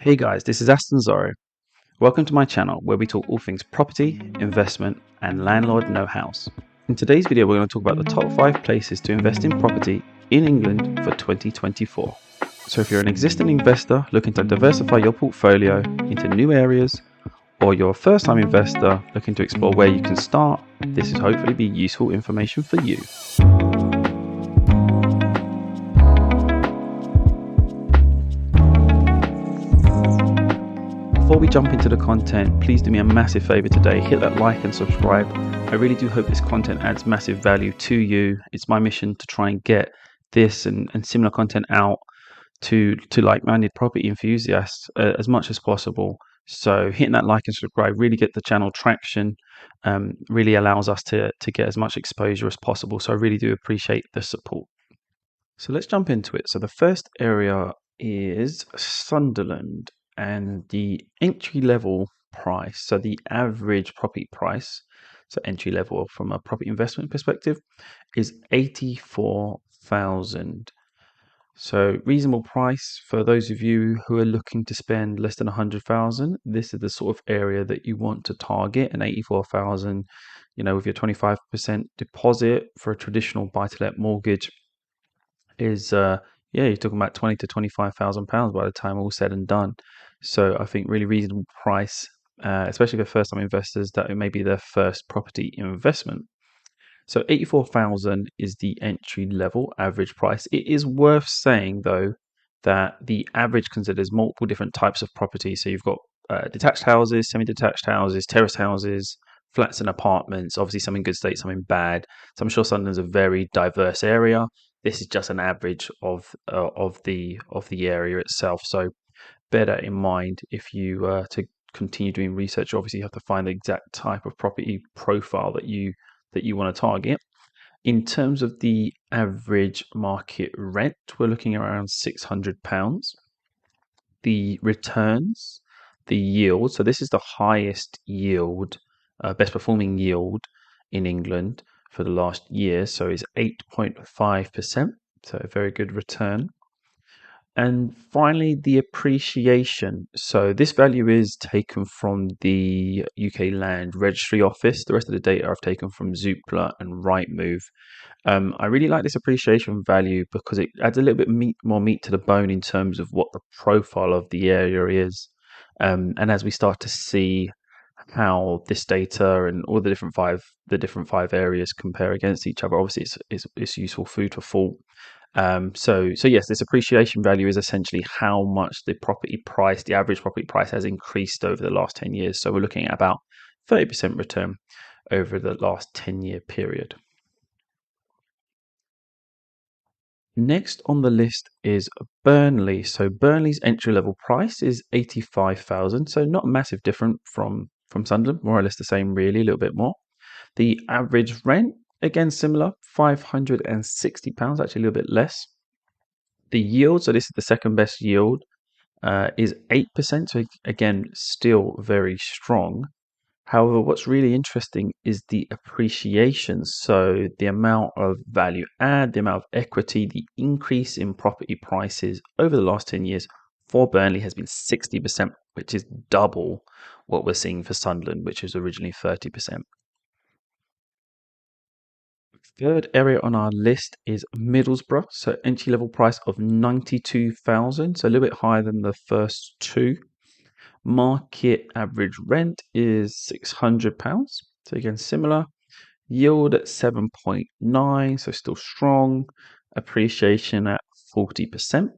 Hey guys, this is Aston Zorro. Welcome to my channel where we talk all things property, investment, and landlord know-hows. In today's video, we're going to talk about the top 5 places to invest in property in England for 2024. So if you're an existing investor looking to diversify your portfolio into new areas, or you're a first-time investor looking to explore where you can start, this is hopefully be useful information for you. Before we jump into the content, please do me a massive favor today, hit that like and subscribe. I really do hope this content adds massive value to you. It's my mission to try and get this and similar content out to like-minded property enthusiasts as much as possible. So hitting that like and subscribe really get the channel traction, really allows us to get as much exposure as possible. So I really do appreciate the support. So let's jump into it. So the first area is Sunderland, and the entry level price, so the average property price, so entry level from a property investment perspective, is 84,000. So reasonable price for those of you who are looking to spend less than 100,000. This is the sort of area that you want to target. And 84,000, with your 25% deposit for a traditional buy-to-let mortgage is you're talking about 20 to 25,000 pounds by the time all said and done. So I think really reasonable price, especially for first time investors that it may be their first property investment. So 84,000 is the entry level average price. It is worth saying though that the average considers multiple different types of property. So you've got detached houses, semi-detached houses, terrace houses, flats and apartments, obviously some in good state, some in bad. So I'm sure Sunderland's a very diverse area. This is just an average of the area itself. So bear that in mind if you to continue doing research. Obviously, you have to find the exact type of property profile that you want to target. In terms of the average market rent, we're looking around £600. The returns, the yield, so this is the highest yield, best performing yield in England for the last year, so it's 8.5%, so a very good return. And finally, the appreciation. So this value is taken from the UK Land Registry Office. The rest of the data I've taken from Zoopla and Rightmove. I really like this appreciation value because it adds a little bit more meat to the bone in terms of what the profile of the area is. And as we start to see how this data and all the different five areas compare against each other, obviously it's useful food for thought. So yes, this appreciation value is essentially how much the average property price has increased over the last 10 years. So we're looking at about 30% return over the last 10-year period. Next on the list is Burnley. So Burnley's entry level price is 85,000. So not massive different from Sunderland, more or less the same, really, a little bit more. The average rent, again similar, £560, actually a little bit less. The yield, so this is the second best yield, is 8%. So again, still very strong. However, what's really interesting is the appreciation. So the amount of value add, the amount of equity, the increase in property prices over the last 10 years for Burnley has been 60%, which is double what we're seeing for Sunderland, which was originally 30%. Third area on our list is Middlesbrough. So entry level price of 92,000, so a little bit higher than the first two. Market average rent is £600. So again, similar. Yield at 7.9, so still strong. Appreciation at 40%.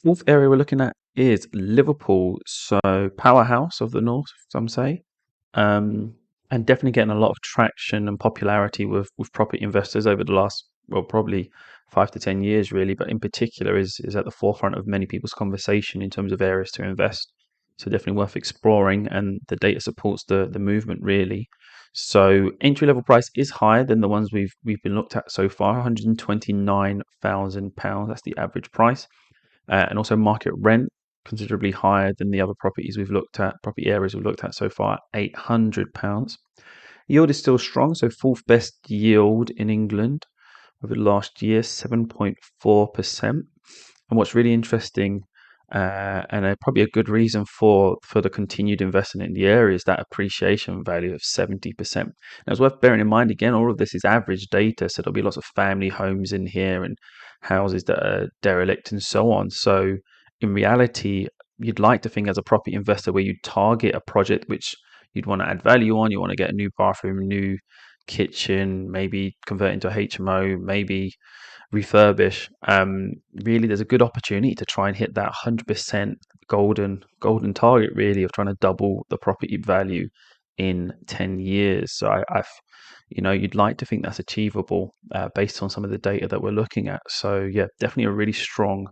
Fourth area we're looking at is Liverpool. So powerhouse of the north, some say. And definitely getting a lot of traction and popularity with property investors over the last, well, probably 5 to 10 years, really. But in particular, is at the forefront of many people's conversation in terms of areas to invest. So definitely worth exploring, and the data supports the movement, really. So entry level price is higher than the ones we've been looked at so far, £129,000. That's the average price, and also market rent considerably higher than the other property areas we've looked at so far, £800. Yield is still strong, so fourth best yield in England over the last year, 7.4%. And what's really interesting Probably a good reason for the continued investment in the area is that appreciation value of 70%. Now, it's worth bearing in mind again, all of this is average data, so there'll be lots of family homes in here and houses that are derelict and so on. So, in reality, you'd like to think as a property investor where you target a project which you'd want to add value on. You want to get a new bathroom, new kitchen, maybe convert into a HMO, maybe refurbish. Really, there's a good opportunity to try and hit that 100% golden target, really, of trying to double the property value in 10 years. So you'd like to think that's achievable based on some of the data that we're looking at. So yeah, definitely a really strong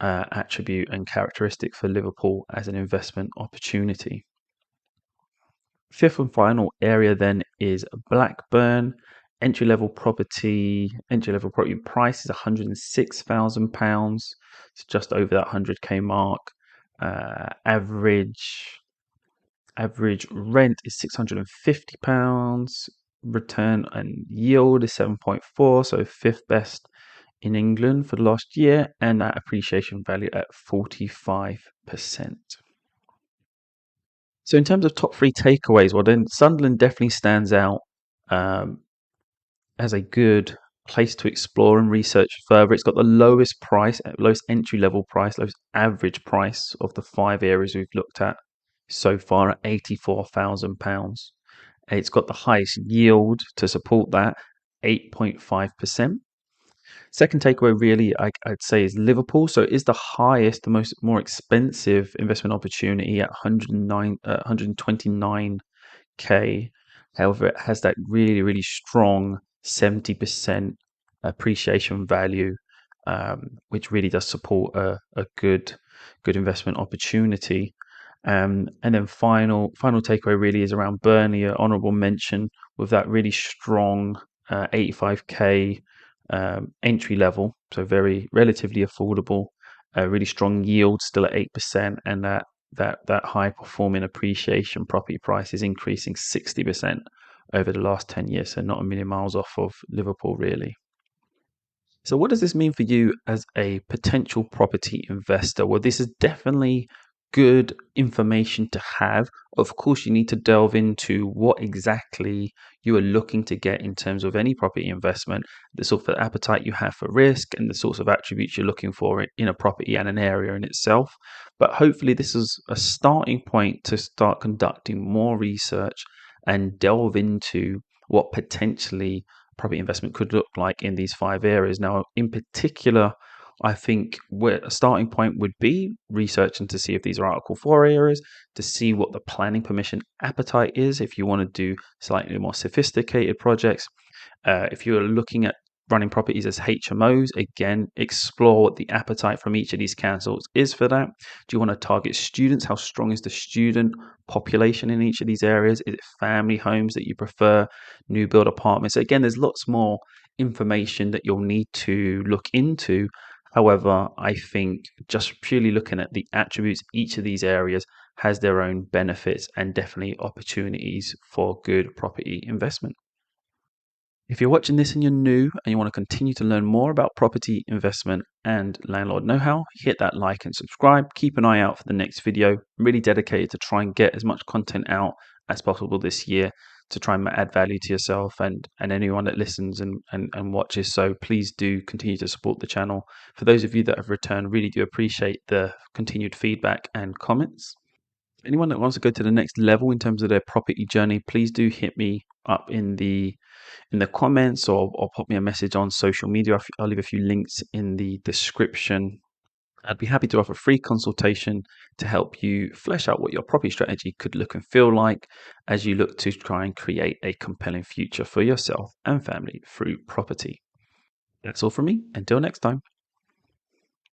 attribute and characteristic for Liverpool as an investment opportunity. Fifth and final area then is Blackburn. Entry level property price is £106,000. It's just over that 100k mark. Average rent is £650. Return and yield is 7.4, so fifth best in England for the last year, and that appreciation value at 45%. So in terms of top three takeaways, well, then Sunderland definitely stands out as a good place to explore and research further. It's got the lowest price, lowest entry level price, lowest average price of the 5 areas we've looked at so far at £84,000. It's got the highest yield to support that, 8.5%. Second takeaway, really, I'd say, is Liverpool. So it is the highest, the more expensive investment opportunity at 129k. However, it has that really, really strong 70% appreciation value, which really does support a good investment opportunity. And then final takeaway really is around Burnley, an honourable mention with that really strong 85k entry level, so very relatively affordable, really strong yield still at 8%, and that high performing appreciation property price is increasing 60% over the last 10 years, so not a million miles off of Liverpool really. So what does this mean for you as a potential property investor? Well, this is definitely good information to have. Of course, you need to delve into what exactly you are looking to get in terms of any property investment, the sort of appetite you have for risk, and the sorts of attributes you're looking for in a property and an area in itself. But hopefully, this is a starting point to start conducting more research and delve into what potentially property investment could look like in these 5 areas. Now, in particular, I think where a starting point would be researching to see if these are Article 4 areas, to see what the planning permission appetite is if you want to do slightly more sophisticated projects. If you're looking at running properties as HMOs, again, explore what the appetite from each of these councils is for that. Do you want to target students? How strong is the student population in each of these areas? Is it family homes that you prefer, new build apartments? So again, there's lots more information that you'll need to look into. However, I think just purely looking at the attributes, each of these areas has their own benefits and definitely opportunities for good property investment. If you're watching this and you're new and you want to continue to learn more about property investment and landlord know-how, hit that like and subscribe. Keep an eye out for the next video. I'm really dedicated to try and get as much content out as possible this year to try and add value to yourself and anyone that listens and watches. So please do continue to support the channel. For those of you that have returned, really do appreciate the continued feedback and comments. Anyone that wants to go to the next level in terms of their property journey, please do hit me up in the comments or pop me a message on social media. I'll leave a few links in the description. I'd be happy to offer a free consultation to help you flesh out what your property strategy could look and feel like as you look to try and create a compelling future for yourself and family through property. That's all from me. Until next time.